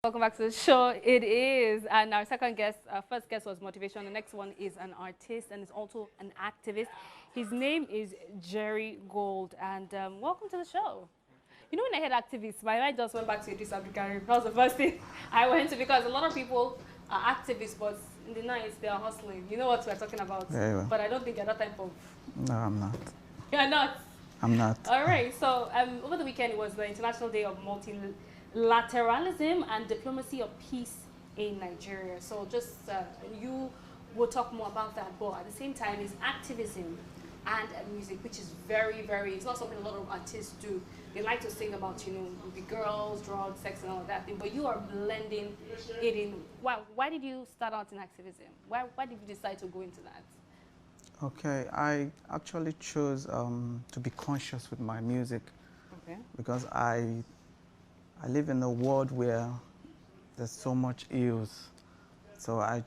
Welcome back to the show. It is, and our second guest, our first guest was motivation. The next one is an artist and is also an activist. His name is Jerrygolld, and welcome to the show. You know, when I heard activists, my mind just went back to Idris Abdulkarim. That was the first thing I went to because a lot of people are activists, but in the night they are hustling. You know what we're talking about? Very well. But I don't think you're that type of. No, I'm not. You're not. I'm not. All right. So over the weekend it was the International Day of Multilateralism and Diplomacy of Peace in Nigeria. So just you will talk more about that, but at the same time, it's activism and music, which is very, very. It's not something a lot of artists do. They like to sing about, you know, the girls, drugs, sex, and all of that thing. But you are blending it in. Why did you start out in activism? Why did you decide to go into that? Okay, I actually chose to be conscious with my music. Okay. Because I live in a world where there's so much ills. So I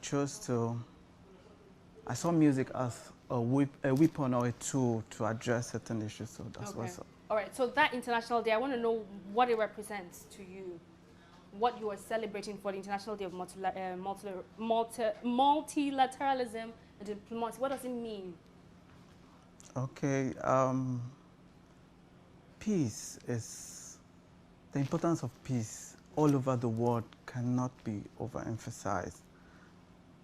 saw music as a weapon or a tool to address certain issues. So that's okay. what's up. All right, so that International Day, I want to know what it represents to you, what you are celebrating for the International Day of Multilateralism and Diplomacy. What does it mean? Okay, peace is, the importance of peace all over the world cannot be overemphasized.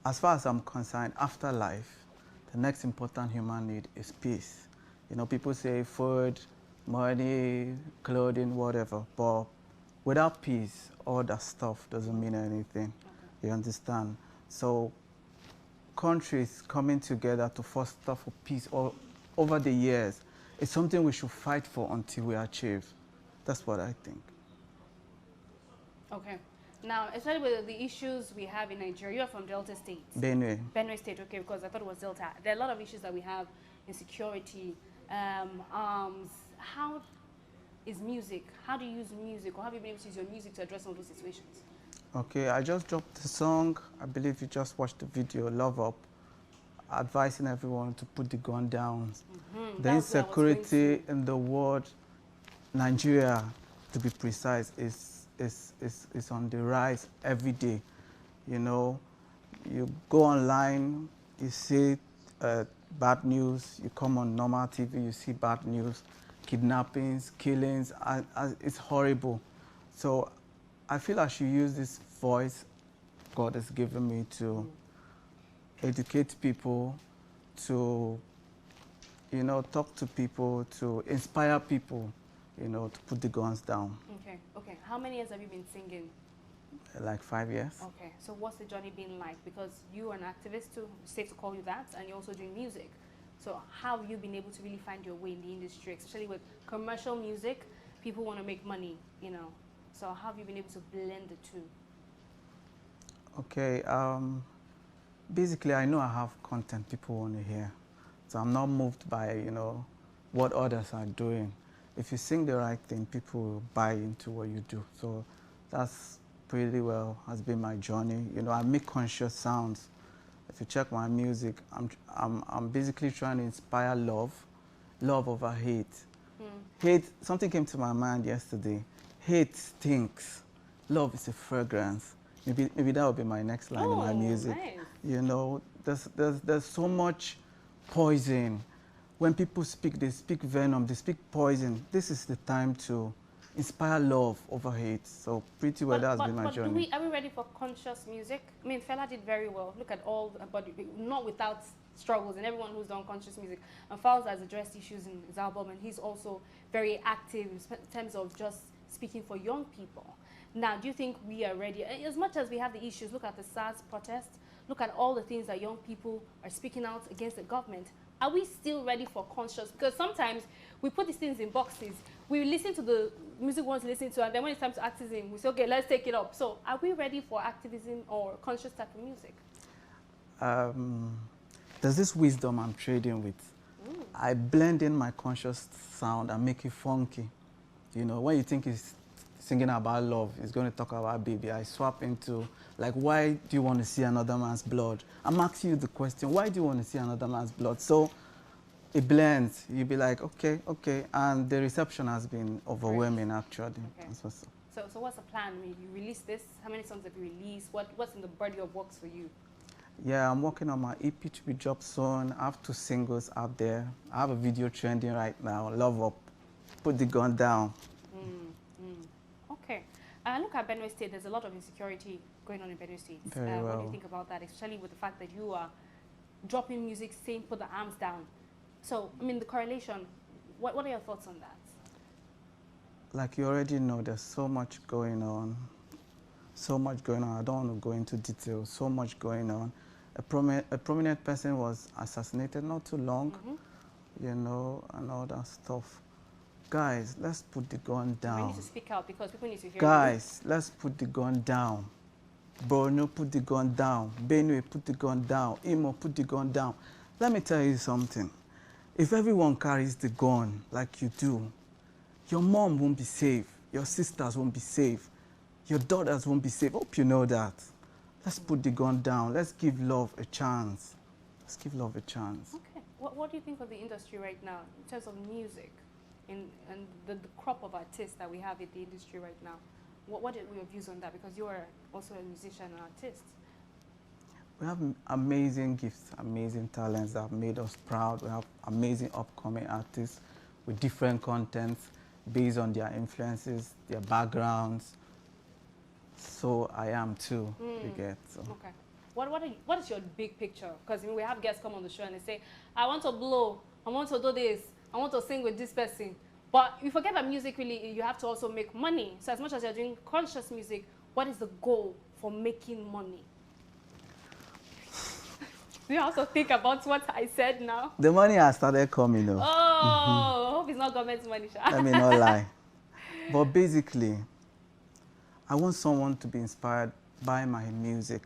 As far as I'm concerned, after life, the next important human need is peace. You know, people say food, money, clothing, whatever, but without peace, all that stuff doesn't mean anything. Okay. You understand? So countries coming together to foster for peace over the years is something we should fight for until we achieve. That's what I think. Okay. Now, especially with the issues we have in Nigeria, you're from Delta State. Benue. Benue State, okay, because I thought it was Delta. There are a lot of issues that we have, insecurity, arms. How is music? How do you use music, or have you been able to use your music to address some of those situations? Okay, I just dropped the song. I believe you just watched the video, Love Up, advising everyone to put the gun down. Mm-hmm. The insecurity in the world, Nigeria, to be precise, is on the rise every day. You know, you go online, you see bad news, you come on normal TV, you see bad news, kidnappings, killings, it's horrible. So I feel I should use this voice God has given me to educate people, to, you know, talk to people, to inspire people, you know, to put the guns down. Okay, okay. How many years have you been singing? Like 5 years. Okay, so what's the journey been like? Because you are an activist too, safe to call you that, and you're also doing music. So how have you been able to really find your way in the industry, especially with commercial music? People want to make money, you know. So how have you been able to blend the two? Okay, basically I know I have content people want to hear. So I'm not moved by, you know, what others are doing. If you sing the right thing, people will buy into what you do. So that's pretty well has been my journey. You know, I make conscious sounds. If you check my music, I'm basically trying to inspire love over hate. Hate, something came to my mind yesterday. Hate stinks. Love is a fragrance. Maybe that would be my next line in my music. Nice. You know, there's so much poison. When people speak, they speak venom, they speak poison. This is the time to inspire love over hate. So pretty well that has been my journey. Are we ready for conscious music? I mean, Fela did very well. Look at all, but not without struggles, and everyone who's done conscious music. And Falz has addressed issues in his album, and he's also very active in terms of just speaking for young people. Now, do you think we are ready? As much as we have the issues, look at the SARS protest, look at all the things that young people are speaking out against the government. Are we still ready for conscious? Because sometimes we put these things in boxes. We listen to the music we want to listen to, and then when it's time to activism, we say, okay, let's take it up. So are we ready for activism or conscious type of music? There's this wisdom I'm trading with. I blend in my conscious sound and make it funky. You know, when you think it's singing about love, it's going to talk about baby, I swap into, like, why do you want to see another man's blood? I'm asking you the question, why do you want to see another man's blood? So it blends. You'll be like, okay, okay. And the reception has been overwhelming, actually. Okay. That's what's up. So what's the plan? I mean, you release this. How many songs have you released? What's in the body of works for you? Yeah, I'm working on my EP to be dropped soon. I have 2 singles out there. I have a video trending right now, Love Up, Put the Gun Down. Okay. Look at Benue State. There's a lot of insecurity going on in Benue State. Very well. What do you think about that, especially with the fact that you are dropping music saying put the arms down? So, I mean, the correlation, what are your thoughts on that? Like you already know, there's so much going on. So much going on. I don't want to go into detail. So much going on. A prominent person was assassinated not too long, you know, and all that stuff. Guys, let's put the gun down. We need to speak out because people need to hear Guys, let's put the gun down. Borno, put the gun down. Benue, put the gun down. Imo, put the gun down. Let me tell you something. If everyone carries the gun like you do, your mom won't be safe. Your sisters won't be safe. Your daughters won't be safe. Hope you know that. Let's put the gun down. Let's give love a chance. Let's give love a chance. Okay. What do you think of the industry right now in terms of music and the crop of artists that we have in the industry right now? What are your views on that? Because you are also a musician and artist. We have amazing gifts, amazing talents that have made us proud. We have amazing upcoming artists with different contents based on their influences, their backgrounds. So I am too, you get. So. Okay. What is your big picture? Because I mean, we have guests come on the show and they say, I want to blow, I want to do this, I want to sing with this person. But you forget that music really, you have to also make money. So as much as you're doing conscious music, what is the goal for making money? Do you also think about what I said now? The money has started coming though. Oh, I hope it's not government money. Let me not lie. But basically, I want someone to be inspired by my music.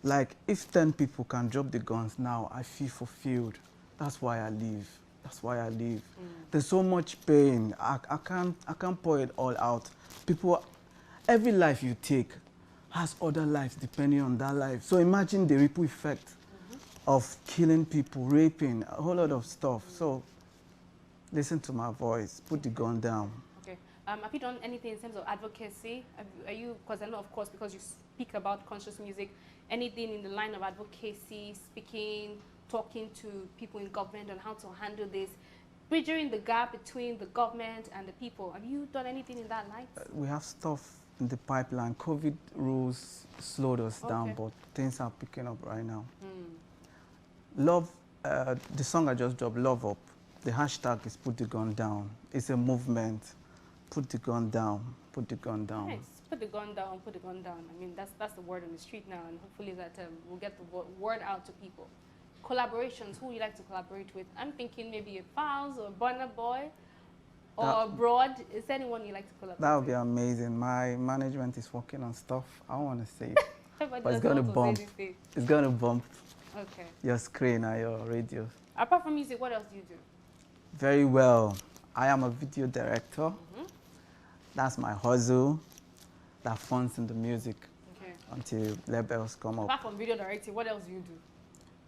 Like, if 10 people can drop the guns now, I feel fulfilled. That's why I live. That's why I live. There's so much pain. I can't pour it all out. People, every life you take has other lives depending on that life. So imagine the ripple effect of killing people, raping, a whole lot of stuff. So listen to my voice. Put the gun down. Okay. Have you done anything in terms of advocacy? Are you, because I know, of course, because you speak about conscious music, anything in the line of advocacy, speaking, talking to people in government on how to handle this, bridging the gap between the government and the people? Have you done anything in that line? We have stuff in the pipeline. COVID rules slowed us down, but things are picking up right now. Love, the song I just dropped, Love Up, the hashtag is put the gun down. It's a movement. Put the gun down, put the gun down. Nice. Put the gun down, put the gun down. I mean, that's the word on the street now, and hopefully that we'll get the word out to people. Collaborations, who you like to collaborate with? I'm thinking maybe a Fowls or Burna Boy or Abroad. Is there anyone you like to collaborate with? That would be amazing. My management is working on stuff. I don't want to say it, but it's going to bump. It's going to bump your screen and your radio. Apart from music, what else do you do? Very well. I am a video director. That's my hustle. That funds in the music until labels come up. Apart from video directing, what else do you do?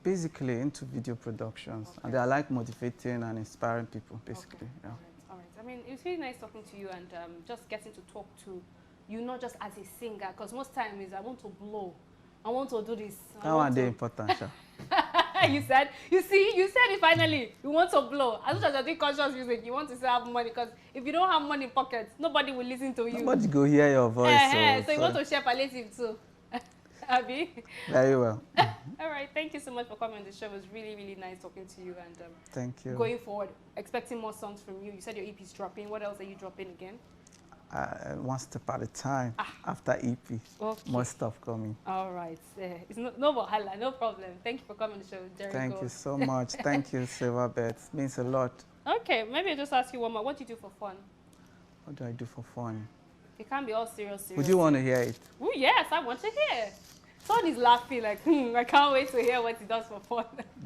Basically into video productions. And I like motivating and inspiring people, basically. Yeah. All right. I mean, it's really nice talking to you and just getting to talk to you, not just as a singer, because most times I want to blow. I want to do this. That one is important, sure. You said it finally. You want to blow. As much as you're doing conscious music, you want to still have money, because if you don't have money in pockets, nobody will listen to you. Nobody go hear your voice. So you want to share palliative too. Abby? Very well. All right. Thank you so much for coming on the show. It was really, really nice talking to you. And thank you. Going forward, expecting more songs from you. You said your EP is dropping. What else are you dropping again? One step at a time. After EP, more stuff coming. All right. It's no wahala, no problem. Thank you for coming to the show, Jerrygolld. Thank you so much. Thank you, Silverbet. It means a lot. Okay, maybe I'll just ask you one more. What do you do for fun? What do I do for fun? It can't be all serious. Would you want to hear it? Oh, yes, I want to hear. Someone is laughing like, I can't wait to hear what he does for fun.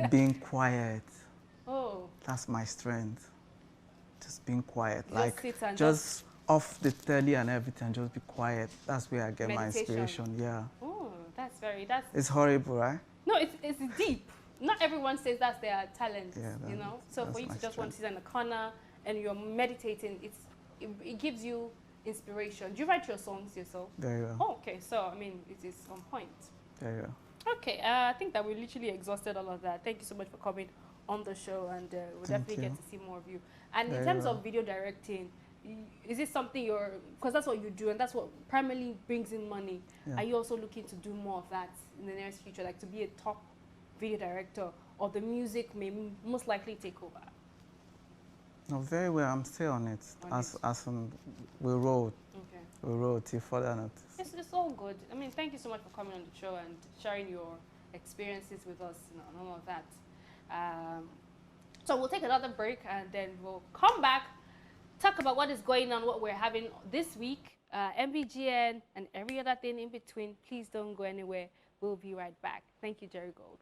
Being quiet. Oh. That's my strength. Just being quiet. Just off the telly and everything, just be quiet. That's where I get my inspiration. Yeah. Oh, that's it's horrible, right? No, it's deep. Not everyone says that's their talent, you know? So for you to just want to sit in the corner and you're meditating, it gives you inspiration? Do you write your songs yourself? There you go. Oh, okay. So, I mean, it is on point. There you go. Okay, I think that we literally exhausted all of that. Thank you so much for coming on the show, and we'll definitely get to see more of you. And in terms of video directing, is it something you're, because that's what you do and that's what primarily brings in money, are you also looking to do more of that in the nearest future, like to be a top video director, or the music may most likely take over? No, very well. I'm still on it. We wrote. Okay. We wrote till further notice. It's all good. I mean, thank you so much for coming on the show and sharing your experiences with us and all of that. So we'll take another break and then we'll come back, talk about what is going on, what we're having this week, MBGN and every other thing in between. Please don't go anywhere. We'll be right back. Thank you, Jerrygolld.